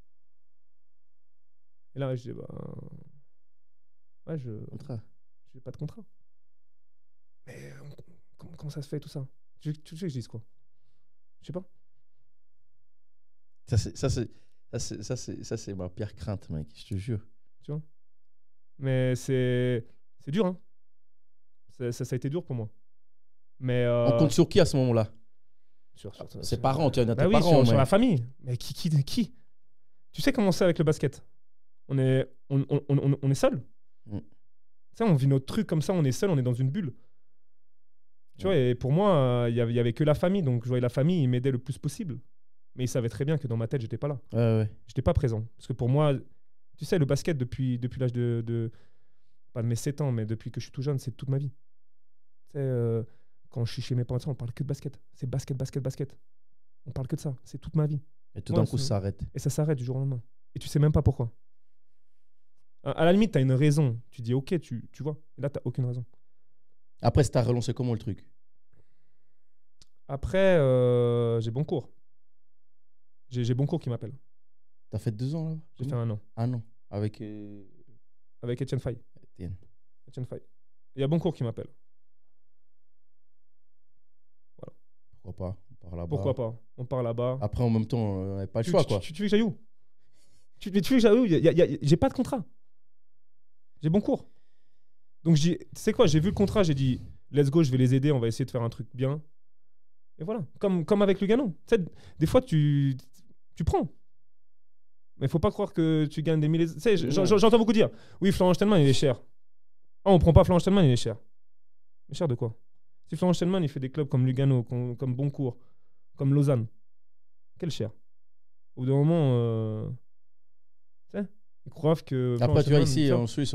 Speaker 1: Et là, je dis, ouais, j'ai pas de contrat. Mais comment ça se fait, tout ça? Tu sais que je dise quoi? Je sais pas.
Speaker 2: Ça, c'est ma pire crainte, mec, je te jure.
Speaker 1: Tu vois? Mais c'est dur, hein. Ça a été dur pour moi. Mais
Speaker 2: on compte sur qui à ce moment-là?
Speaker 1: Sur
Speaker 2: ses parents, tu as tes
Speaker 1: parents.
Speaker 2: Sur
Speaker 1: la famille. Mais qui? Tu sais comment c'est avec le basket? On est seul. Tu sais, on vit notre truc comme ça, on est seul, on est dans une bulle. Tu vois, et pour moi, il y avait que la famille, donc je voyais la famille, ils m'aidaient le plus possible. Mais ils savaient très bien que dans ma tête, j'étais pas là.
Speaker 2: Ouais.
Speaker 1: J'étais pas présent. Parce que pour moi, tu sais, le basket, depuis l'âge pas de mes 7 ans, mais depuis que je suis tout jeune, c'est toute ma vie. Tu sais, quand je suis chez mes parents, on parle que de basket. C'est basket, basket, basket. On parle que de ça. C'est toute ma vie.
Speaker 2: Et tout d'un coup, ça s'arrête.
Speaker 1: Et ça s'arrête du jour au lendemain. Et tu sais même pas pourquoi. À la limite, tu as une raison. Tu dis ok, tu vois. Et là, tu n'as aucune raison.
Speaker 2: Après, ça t'a relancé comment le truc?
Speaker 1: Après, j'ai bon cours. J'ai bon cours qui m'appelle.
Speaker 2: T'as fait 2 ans là?
Speaker 1: J'ai fait 1 an.
Speaker 2: 1 an. Avec
Speaker 1: Etienne Faye.
Speaker 2: Etienne.
Speaker 1: Etienne Faye. Il y a bon cours qui m'appelle. Voilà.
Speaker 2: Pourquoi pas? On part là-bas.
Speaker 1: Pourquoi pas? On part là-bas.
Speaker 2: Après, en même temps, on n'avait pas le choix, quoi.
Speaker 1: Tu veux que j'aille où? Tu veux que j'aille où? J'ai pas de contrat. J'ai bon cours. Donc, tu sais quoi? J'ai vu le contrat, j'ai dit, let's go, je vais les aider, on va essayer de faire un truc bien. Et voilà. Comme avec Lugano. Tu sais, des fois, tu prends. Mais il faut pas croire que tu gagnes des milliers. Tu sais, j'entends beaucoup dire, oui, Florent Stelman, il est cher. Ah, on prend pas Florent Stelman, il est cher. Mais cher de quoi? Si Florent Stelman, il fait des clubs comme Lugano, comme Boncourt, comme Lausanne, quel cher? Au bout d'un moment, tu sais, ils croient que.
Speaker 2: Après, tu vois, ici, en Suisse,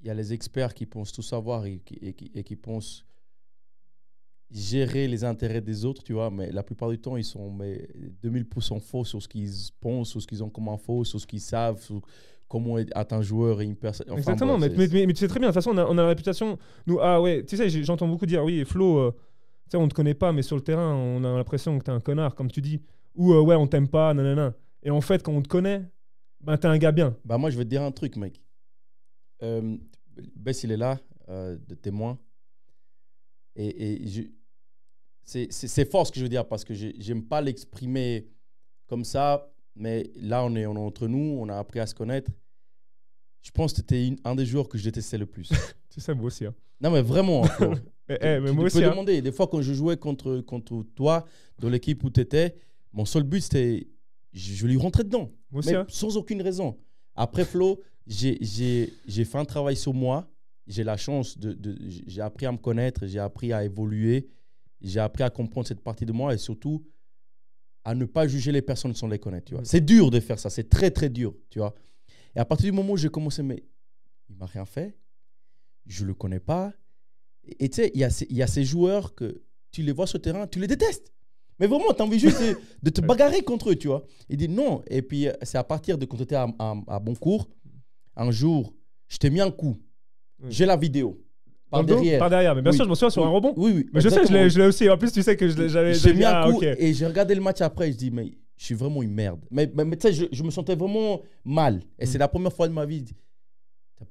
Speaker 2: il y a les experts qui pensent tout savoir et qui pensent gérer les intérêts des autres, tu vois, mais la plupart du temps, ils sont 2000% faux sur ce qu'ils pensent, sur ce qu'ils ont comme info, sur ce qu'ils savent, sur comment être un joueur et une personne. Enfin,
Speaker 1: exactement,
Speaker 2: bref,
Speaker 1: mais tu sais très bien, de toute façon, on a la réputation. Nous, ah ouais, tu sais, j'entends beaucoup dire, oui, Flo, tu sais, on te connaît pas, mais sur le terrain, on a l'impression que t'es un connard, comme tu dis. Ou ouais, on t'aime pas, nanana. Et en fait, quand on te connaît, ben t'es un gars bien.
Speaker 2: Bah, moi, je vais te dire un truc, mec. Bess, il est là, de témoin. C'est fort ce que je veux dire parce que j'aime pas l'exprimer comme ça, mais là, on est entre nous, on a appris à se connaître. Je pense que tu étais un des joueurs que je détestais le plus.
Speaker 1: Tu sais, moi aussi. Hein.
Speaker 2: Non, mais vraiment. Flo.
Speaker 1: mais moi aussi.
Speaker 2: Tu peux demander. Des fois, quand je jouais contre toi, dans l'équipe où tu étais, mon seul but, c'était. Je lui rentrais dedans.
Speaker 1: Moi aussi.
Speaker 2: Mais
Speaker 1: Hein.
Speaker 2: sans aucune raison. Après, Flo, j'ai fait un travail sur moi. J'ai la chance j'ai appris à me connaître, j'ai appris à évoluer, j'ai appris à comprendre cette partie de moi et surtout à ne pas juger les personnes sans les connaître. Tu vois. C'est dur de faire ça, c'est très, très dur. Tu vois. Et à partir du moment où j'ai commencé, mais il m'a rien fait, je le connais pas. Et tu sais, il y a ces joueurs que tu les vois sur le terrain, tu les détestes. Mais vraiment, tu as envie juste de te bagarrer contre eux, tu vois. Il dit non. Et puis, c'est à partir de quand tu étais à Boncourt, un jour, je t'ai mis un coup. Oui. J'ai la vidéo. Par derrière.
Speaker 1: Mais bien sûr, je m'en souviens sur un rebond.
Speaker 2: Oui.
Speaker 1: Mais exactement. Je sais, je l'ai aussi. En plus, tu sais que j'avais.
Speaker 2: J'ai mis un coup et j'ai regardé le match après. Je dis, mais je suis vraiment une merde. Mais tu sais, je me sentais vraiment mal. Et c'est la première fois de ma vie.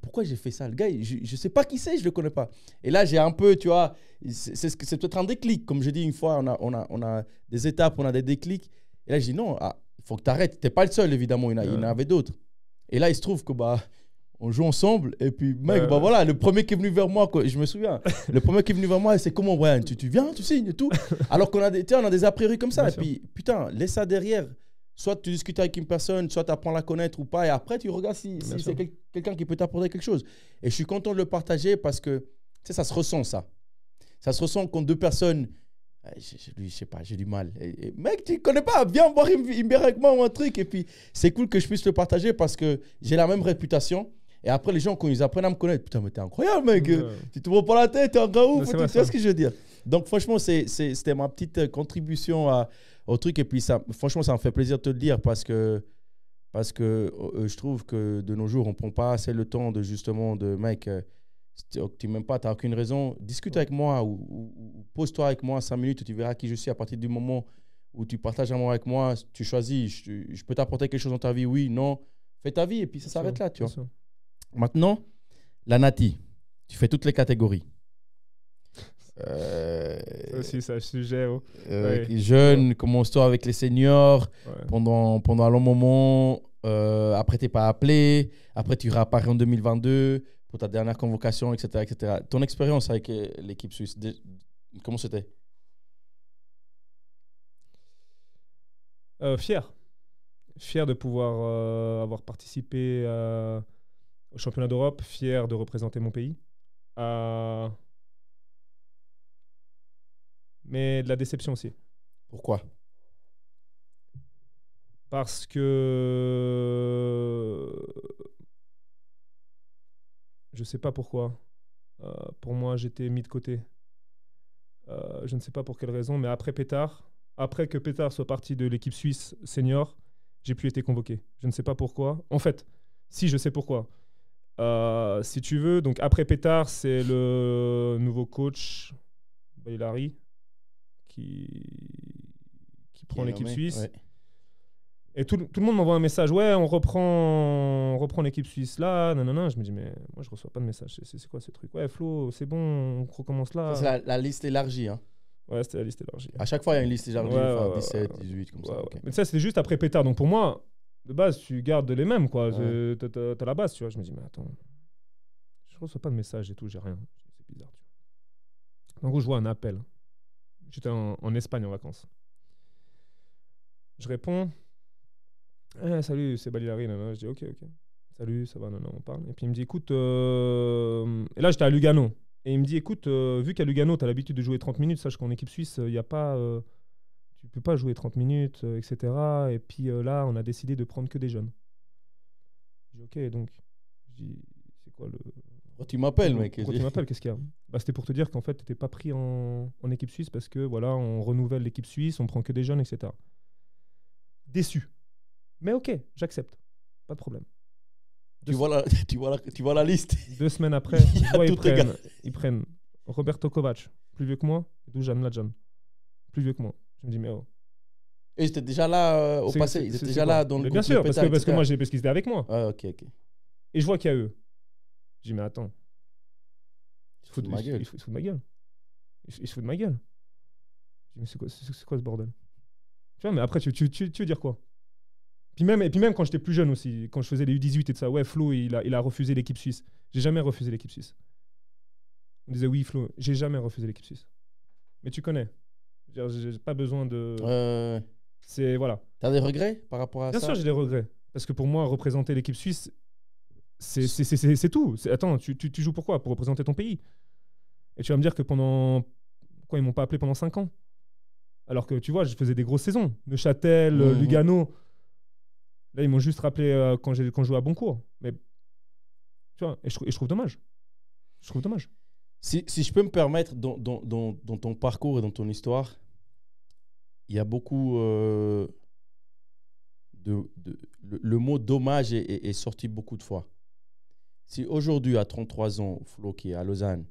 Speaker 2: Pourquoi j'ai fait ça? Le gars, je ne sais pas qui c'est, je ne le connais pas. Et là, j'ai un peu, tu vois, c'est peut-être un déclic. Comme je dis une fois, on a des étapes, on a des déclics. Et là, je dis non, il faut que tu arrêtes. Tu n'es pas le seul, évidemment. Il y en avait d'autres. Et là, il se trouve que on joue ensemble. Et puis, mec, voilà, le premier qui est venu vers moi, quoi, je me souviens, le premier qui est venu vers moi, c'est comment, Brian, tu viens, tu signes et tout. Alors qu'on a des a priori comme ça. Bien et sûr. Puis, putain, laisse ça derrière. Soit tu discutes avec une personne, soit tu apprends à la connaître ou pas. Et après, tu regardes si c'est quelqu'un qui peut t'apporter quelque chose. Et je suis content de le partager parce que, tu sais, ça se ressent, ça. Ça se ressent quand 2 personnes... Je sais pas, j'ai du mal. Mec, tu ne connais pas, viens boire une bière avec moi ou un truc. Et puis, c'est cool que je puisse le partager parce que j'ai la même réputation. Et après, les gens, quand ils apprennent à me connaître, putain, mais t'es incroyable, mec. Tu te prends pas la tête, t'es un gars ouf. Tu vois ce que je veux dire? Donc, franchement, c'était ma petite contribution au truc. Et puis, franchement, ça me fait plaisir de te le dire parce que je trouve que de nos jours, on ne prend pas assez le temps de justement, mec, tu m'aimes pas, tu n'as aucune raison. Discute avec moi ou pose-toi avec moi 5 minutes, tu verras qui je suis à partir du moment où tu partages un moment avec moi, tu choisis, je peux t'apporter quelque chose dans ta vie, oui, non. Fais ta vie et puis ça s'arrête là, tu vois. Sûr. Maintenant, la Nati, tu fais toutes les catégories.
Speaker 1: Ça aussi, c'est un sujet.
Speaker 2: Jeune, commence-toi avec les seniors pendant un long moment. Après, tu n'es pas appelé. Après, tu réapparais en 2022 pour ta dernière convocation, etc. etc. Ton expérience avec l'équipe suisse, comment c'était?
Speaker 1: Fier. Fier de pouvoir avoir participé au championnat d'Europe. Fier de représenter mon pays. Mais de la déception aussi.
Speaker 2: Pourquoi?
Speaker 1: Parce que je sais pas pourquoi, Pour moi, j'étais mis de côté. Je ne sais pas pour quelle raison, mais après que Pétard soit parti de l'équipe suisse senior, j'ai plus été convoqué. Je ne sais pas pourquoi. En fait, si, je sais pourquoi. Si tu veux, donc après Pétard, c'est le nouveau coach, Bailari, qui prend l'équipe suisse.
Speaker 2: Ouais.
Speaker 1: Et tout le monde m'envoie un message. Ouais, on reprend l'équipe suisse là. Non. Je me dis, mais moi, je reçois pas de message. C'est quoi ce truc? Ouais, Flo, c'est bon, on recommence là.
Speaker 2: Ça, c'est la liste élargie. Hein.
Speaker 1: Ouais, c'était la liste élargie.
Speaker 2: À chaque fois, il y a une liste élargie.
Speaker 1: Ouais,
Speaker 2: 17, 18, comme ça.
Speaker 1: Ouais.
Speaker 2: Okay.
Speaker 1: Mais ça, c'était juste après Pétard. Donc pour moi, de base, tu gardes les mêmes, quoi.
Speaker 2: Ouais.
Speaker 1: T'as la base, tu vois. Je me dis, mais attends, je reçois pas de message et tout, j'ai rien. C'est bizarre, tu vois. En gros, je vois un appel. J'étais en Espagne en vacances. Je réponds. Salut, c'est Bailari. Je dis, ok. Salut, ça va, on parle. Et puis il me dit, écoute, et là, j'étais à Lugano. Et il me dit, écoute, vu qu'à Lugano, tu as l'habitude de jouer 30 minutes, sache qu'en équipe suisse, il y a pas, tu peux pas jouer 30 minutes, etc. Et puis là, on a décidé de prendre que des jeunes. Je dis, ok, donc, je dis, c'est quoi le...
Speaker 2: Pourquoi tu m'appelles, mec?
Speaker 1: Pourquoi tu m'appelles? Qu'est-ce qu'il y a? Bah, c'était pour te dire qu'en fait, tu n'étais pas pris en équipe suisse parce que, voilà, on renouvelle l'équipe suisse, on prend que des jeunes, etc. Déçu. Mais ok, j'accepte. Pas de problème.
Speaker 2: Tu vois la liste.
Speaker 1: 2 semaines après, ils prennent Roberto Kovac, plus vieux que moi, et Dujan Mlađan, plus vieux que moi. Je me dis, mais oh.
Speaker 2: Et ils étaient déjà là au passé. Ils étaient déjà là dans le groupe.
Speaker 1: Bien sûr, parce qu'ils étaient avec moi.
Speaker 2: Ah, ok.
Speaker 1: Et je vois qu'il y a eux. Je dis, mais attends.
Speaker 2: Ils se foutent de ma gueule.
Speaker 1: Ils se foutent de ma gueule. Ils se foutent de ma gueule. Je dis, mais c'est quoi ce bordel? Tu vois, mais après, tu veux dire quoi? Et puis même quand j'étais plus jeune aussi, quand je faisais les U18 et tout ça, ouais, Flo, il a refusé l'équipe suisse. J'ai jamais refusé l'équipe suisse. On disait, oui, Flo, j'ai jamais refusé l'équipe suisse. Mais tu connais. J'ai pas besoin de... C'est, voilà.
Speaker 2: T'as des regrets par rapport à ça?
Speaker 1: Bien sûr, j'ai des regrets. Parce que pour moi, représenter l'équipe suisse, c'est tout. Attends, tu joues pour quoi? Pour représenter ton pays. Et tu vas me dire que pendant... Quoi, ils m'ont pas appelé pendant 5 ans? Alors que, tu vois, je faisais des grosses saisons. Neuchâtel, Lugano... Là, ils m'ont juste rappelé quand je jouais à Boncourt. Mais tu vois, et je trouve dommage.
Speaker 2: Si je peux me permettre, dans ton parcours et dans ton histoire, il y a beaucoup le mot dommage est sorti beaucoup de fois. Si aujourd'hui, à 33 ans, Flo qui est à Lausanne,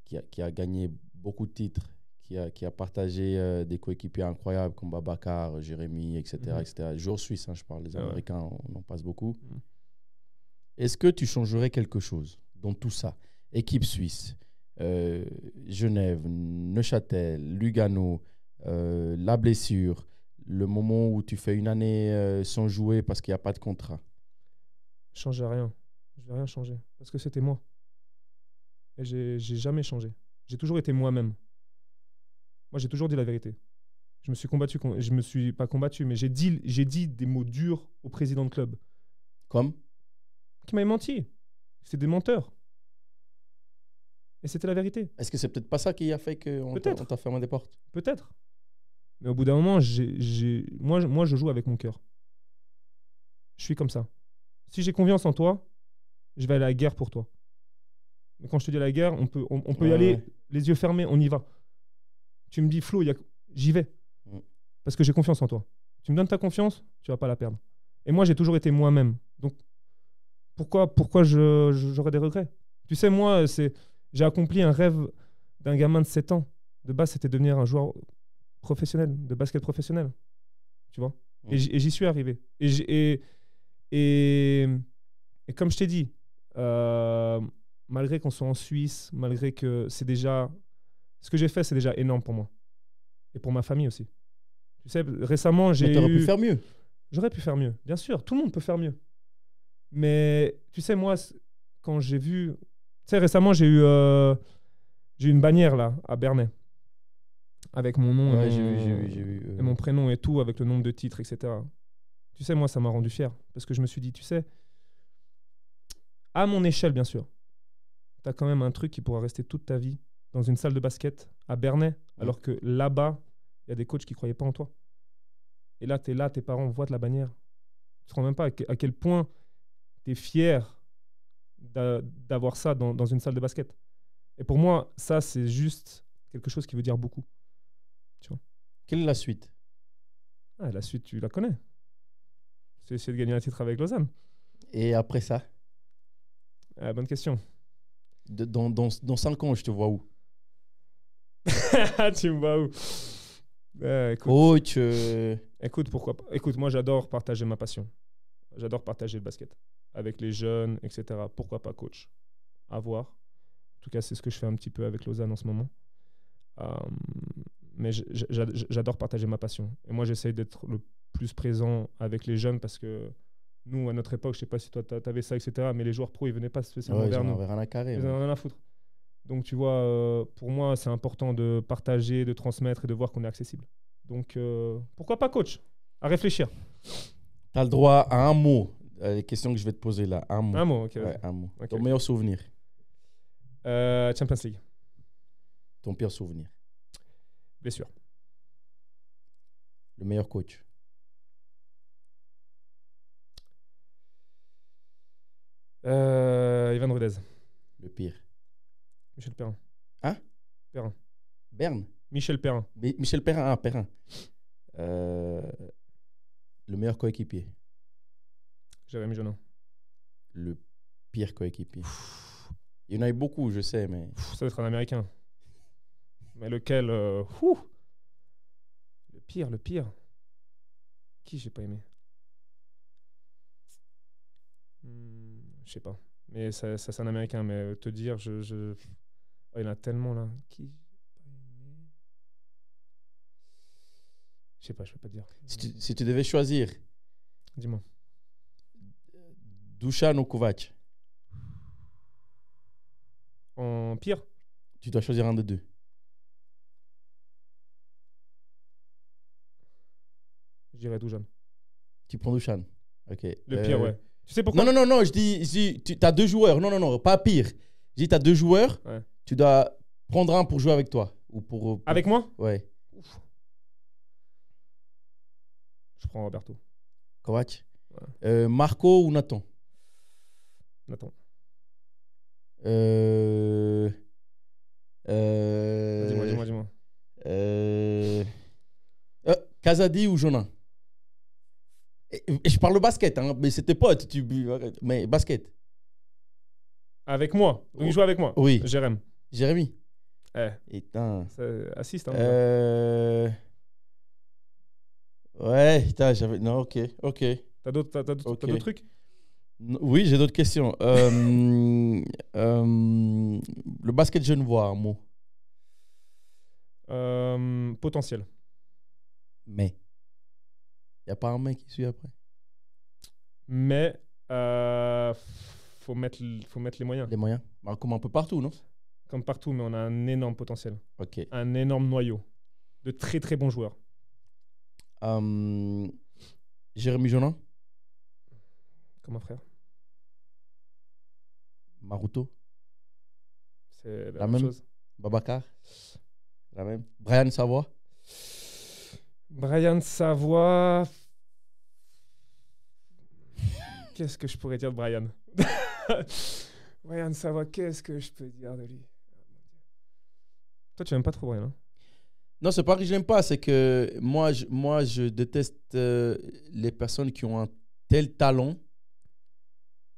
Speaker 2: qui a gagné beaucoup de titres, qui a partagé des coéquipiers incroyables comme Babacar, Jérémy, etc. etc. Joueurs suisses, hein, je parle, les Américains, on en passe beaucoup. Est-ce que tu changerais quelque chose dans tout ça? Équipe suisse, Genève, Neuchâtel, Lugano, la blessure, le moment où tu fais une année sans jouer parce qu'il n'y a pas de contrat.
Speaker 1: Je ne changerai rien. Je ne vais rien changer parce que c'était moi. Et j'ai jamais changé. J'ai toujours été moi-même. Moi, j'ai toujours dit la vérité. Je me suis combattu, je me suis pas combattu, mais j'ai dit des mots durs au président de club.
Speaker 2: Comme?
Speaker 1: Qui m'avait menti. C'est des menteurs. Et c'était la vérité.
Speaker 2: Est-ce que c'est peut-être pas ça qui a fait qu'on t'a fermé des portes?
Speaker 1: Peut-être. Mais au bout d'un moment, moi, je joue avec mon cœur. Je suis comme ça. Si j'ai confiance en toi, je vais aller à la guerre pour toi. Mais quand je te dis à la guerre, on peut y aller les yeux fermés, on y va. Tu me dis, Flo, j'y vais. Parce que j'ai confiance en toi. Tu me donnes ta confiance, tu vas pas la perdre. Et moi, j'ai toujours été moi-même. Donc, pourquoi j'aurais des regrets? Tu sais, moi, j'ai accompli un rêve d'un gamin de 7 ans. De base, c'était devenir un joueur professionnel, de basket professionnel. Tu vois? Et j'y suis arrivé. Et comme je t'ai dit, malgré qu'on soit en Suisse, malgré que c'est déjà... Ce que j'ai fait, c'est déjà énorme pour moi. Et pour ma famille aussi. Tu sais, récemment, j'ai
Speaker 2: Mais t'aurais pu faire mieux.
Speaker 1: J'aurais pu faire mieux. Bien sûr, tout le monde peut faire mieux. Mais tu sais, moi, quand j'ai vu... Tu sais, récemment, j'ai eu une bannière là, à Bernay. Avec mon nom
Speaker 2: j'ai vu,
Speaker 1: et mon prénom et tout, avec le nombre de titres, etc. Tu sais, moi, ça m'a rendu fier. Parce que je me suis dit, tu sais, à mon échelle, bien sûr, tu as quand même un truc qui pourra rester toute ta vie dans une salle de basket à Bernay, alors que là-bas, il y a des coachs qui ne croyaient pas en toi. Et là, tu es là, tes parents voient de la bannière. Tu ne te rends même pas à quel point tu es fier d'avoir ça dans une salle de basket. Et pour moi, ça, c'est juste quelque chose qui veut dire beaucoup.
Speaker 2: Quelle est la suite?
Speaker 1: Ah, la suite, tu la connais. C'est essayer de gagner un titre avec Lausanne.
Speaker 2: Et après ça,
Speaker 1: Ah, bonne question.
Speaker 2: dans 5 ans, je te vois où?
Speaker 1: Tu me vois où? Écoute,
Speaker 2: Coach.
Speaker 1: écoute, pourquoi pas. Écoute, moi, j'adore partager ma passion. J'adore partager le basket avec les jeunes, etc. Pourquoi pas coach? À voir. En tout cas, c'est ce que je fais un petit peu avec Lausanne en ce moment. Euh, mais j'adore partager ma passion. Et moi, j'essaye d'être le plus présent avec les jeunes parce que nous, à notre époque, je sais pas si toi, tu avais ça, etc. Mais les joueurs pros, ils venaient pas spécialement
Speaker 2: Ouais, ils
Speaker 1: vers
Speaker 2: en
Speaker 1: nous.
Speaker 2: avaient rien à carrer.
Speaker 1: Ils en
Speaker 2: Ouais.
Speaker 1: avaient rien à foutre. Donc, tu vois, pour moi, c'est important de partager, de transmettre et de voir qu'on est accessible. Donc, pourquoi pas coach? À réfléchir.
Speaker 2: Tu as le droit à un mot. Les questions que je vais te poser là. Un mot.
Speaker 1: Un mot, ok.
Speaker 2: Ouais,
Speaker 1: Vas-y.
Speaker 2: un mot.
Speaker 1: Ok,
Speaker 2: Ton
Speaker 1: ok.
Speaker 2: meilleur souvenir.
Speaker 1: Champions League.
Speaker 2: Ton pire souvenir.
Speaker 1: Blessure.
Speaker 2: Le meilleur coach.
Speaker 1: Ivan Rudez.
Speaker 2: Le pire.
Speaker 1: Michel Perrin.
Speaker 2: Hein?
Speaker 1: Perrin.
Speaker 2: Berne.
Speaker 1: Michel Perrin.
Speaker 2: Michel Perrin. Ah, Perrin. Le meilleur coéquipier.
Speaker 1: Jérémy Jonin.
Speaker 2: Le pire coéquipier. Il y en a eu beaucoup, je sais, mais.
Speaker 1: Ça doit être un Américain. Mais lequel Le pire. Qui j'ai pas aimé? Je sais pas. Mais ça c'est un Américain. Mais te dire, Oh, il y en a tellement là. Qui j'ai pas aimé? Je sais pas, je peux pas te dire.
Speaker 2: Si tu devais choisir
Speaker 1: Dis-moi.
Speaker 2: Dusan ou Kovac,
Speaker 1: En pire?
Speaker 2: tu dois choisir un des deux.
Speaker 1: Je dirais Dujan.
Speaker 2: Tu prends Dusan. Ok.
Speaker 1: Le pire, ouais. Tu sais pourquoi?
Speaker 2: Non, je dis tu as deux joueurs. Non, pas pire. Je dis tu as deux joueurs.
Speaker 1: Ouais.
Speaker 2: Tu dois prendre un pour jouer avec toi. Ou pour...
Speaker 1: Avec moi?
Speaker 2: Ouais.
Speaker 1: Ouf. Je prends Roberto.
Speaker 2: Kovac.
Speaker 1: Ouais.
Speaker 2: Marco ou Nathan?
Speaker 1: Nathan. Dis-moi.
Speaker 2: Kazadi ou Jonin? Et je parle de basket, hein, mais c'était pas. Mais basket.
Speaker 1: Avec moi. Donc il joue avec moi.
Speaker 2: Oui.
Speaker 1: Jérém.
Speaker 2: Jérémy.
Speaker 1: Eh.
Speaker 2: Putain.
Speaker 1: Assiste. Hein,
Speaker 2: Ouais, putain, j'avais. Non, ok.
Speaker 1: T'as d'autres trucs?
Speaker 2: Oui, j'ai d'autres questions. Le basket genevois, un mot.
Speaker 1: Potentiel.
Speaker 2: Mais. Il n'y a pas un mec qui suit après.
Speaker 1: Mais faut mettre les moyens.
Speaker 2: Les moyens. Bah, comme un peu partout, non?
Speaker 1: Comme partout, mais on a un énorme potentiel.
Speaker 2: Ok.
Speaker 1: Un énorme noyau de très très bons joueurs.
Speaker 2: Jérémy Jonin.
Speaker 1: Comme un frère.
Speaker 2: Maruto.
Speaker 1: C'est la
Speaker 2: La
Speaker 1: même
Speaker 2: même.
Speaker 1: chose.
Speaker 2: Babacar. La même. Brian Savoie.
Speaker 1: Brian Savoie. Qu'est-ce que je pourrais dire de Brian? Brian Savoie, qu'est-ce que je peux dire de lui? Toi, tu n'aimes pas trop Brian, hein?
Speaker 2: Non, c'est pas que je l'aime pas, c'est que moi, je déteste les personnes qui ont un tel talent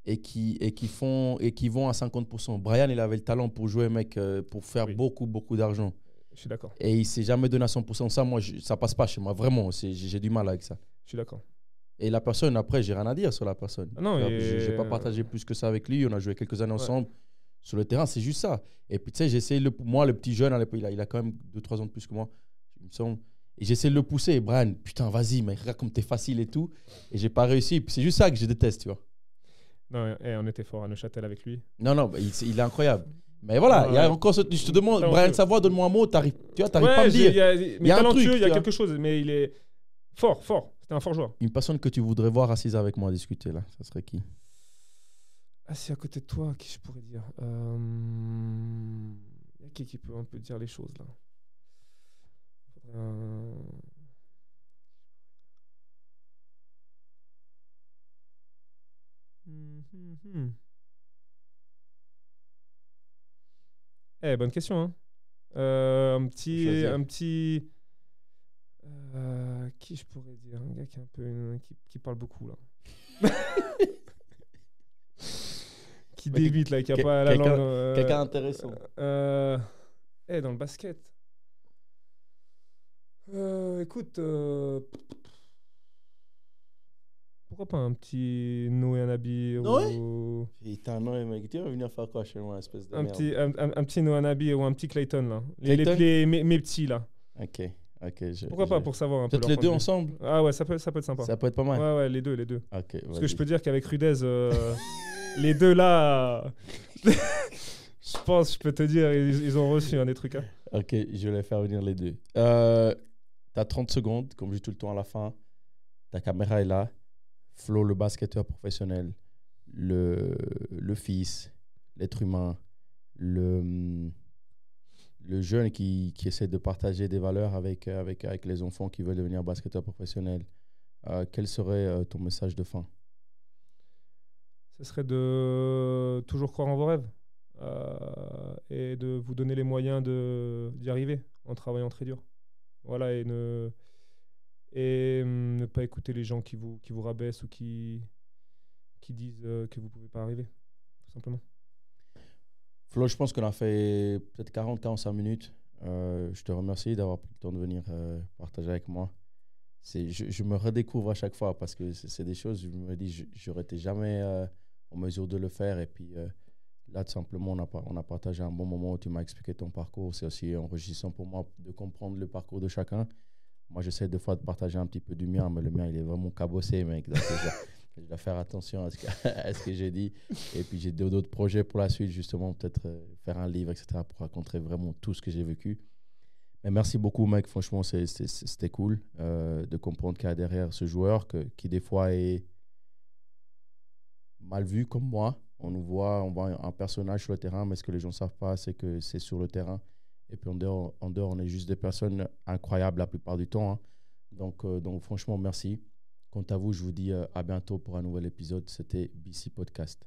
Speaker 2: et qui vont à 50%. Brian, il avait le talent pour jouer, mec, pour faire beaucoup d'argent.
Speaker 1: Je suis d'accord.
Speaker 2: Et il s'est jamais donné à 100%. Ça, moi, ça passe pas chez moi. Vraiment, j'ai du mal avec ça.
Speaker 1: Je suis d'accord.
Speaker 2: Et la personne, après, j'ai rien à dire sur la personne.
Speaker 1: Ah non,
Speaker 2: J'ai pas partagé plus que ça avec lui. On a joué quelques années ensemble sur le terrain. C'est juste ça. Et puis, tu sais, j'ai essayé, moi, le petit jeune, à l'époque, il a quand même 2-3 ans de plus que moi, il me semble. Et j'ai essayé de le pousser. Et Brian, putain, vas-y, mec, regarde comme t'es facile et tout. Et j'ai pas réussi. Puis c'est juste ça que je déteste, tu vois.
Speaker 1: Non, on était fort à Neuchâtel avec lui.
Speaker 2: Non, il est incroyable. Mais voilà, il y a encore je te demande, Brian Savoie, donne-moi un mot, t'arrives pas à me dire.
Speaker 1: Il y a talentueux, il y a quelque chose, mais il est fort. C'était un fort joueur.
Speaker 2: Une personne que tu voudrais voir assise avec moi à discuter, là, ça serait qui?
Speaker 1: Assis à côté de toi, qui je pourrais dire? Il y a qui peut un peu dire les choses, là? Bonne question. Hein. Qui je pourrais dire? Un gars qui est un peu qui parle beaucoup là. Qui débute là, qui a pas la langue.
Speaker 2: Quelqu'un intéressant.
Speaker 1: Dans le basket. Écoute, pourquoi pas un petit Noé Anabi ou...
Speaker 2: Putain, non, mec, tu vas venir faire quoi chez moi, espèce de merde.
Speaker 1: Un petit Noé Anabi ou un petit Clayton, là. Mes petits, là.
Speaker 2: Ok.
Speaker 1: Pourquoi pas, pour savoir un peu
Speaker 2: peut-être les deux ensemble?
Speaker 1: Ah ouais, ça peut être sympa.
Speaker 2: Ça peut être pas mal.
Speaker 1: Ouais, les deux.
Speaker 2: Ok,
Speaker 1: parce que je peux dire qu'avec Rudez, les deux là, je pense, je peux te dire, ils ont reçu des trucs. Hein.
Speaker 2: Ok, je vais faire venir les deux. T'as 30 secondes, comme je dis tout le temps à la fin. Ta caméra est là. Flo, le basketteur professionnel, le fils, l'être humain, le jeune qui essaie de partager des valeurs avec les enfants qui veulent devenir basketteur professionnel. Quel serait ton message de fin?
Speaker 1: Ce serait de toujours croire en vos rêves et de vous donner les moyens d'y arriver en travaillant très dur. Voilà, et ne pas écouter les gens qui vous rabaissent ou qui disent que vous ne pouvez pas arriver, tout simplement.
Speaker 2: Flo, je pense qu'on a fait peut-être 40-45 minutes. Je te remercie d'avoir pris le temps de venir partager avec moi. Je me redécouvre à chaque fois parce que c'est des choses, je me dis, j'aurais été jamais en mesure de le faire. Et puis là, tout simplement, on a partagé un bon moment où tu m'as expliqué ton parcours. C'est aussi enrichissant pour moi de comprendre le parcours de chacun. Moi, j'essaie des fois de partager un petit peu du mien, mais le mien, il est vraiment cabossé, mec. Donc, je dois faire attention à ce que j'ai dit. Et puis, j'ai d'autres projets pour la suite, justement, peut-être faire un livre, etc., pour raconter vraiment tout ce que j'ai vécu. Mais merci beaucoup, mec. Franchement, c'était cool de comprendre qu'il y a derrière ce joueur qui, des fois, est mal vu comme moi. On voit un personnage sur le terrain, mais ce que les gens ne savent pas, c'est que c'est sur le terrain. Et puis en dehors, on est juste des personnes incroyables la plupart du temps. Hein. Donc, franchement, merci. Quant à vous, je vous dis à bientôt pour un nouvel épisode. C'était BC Podcast.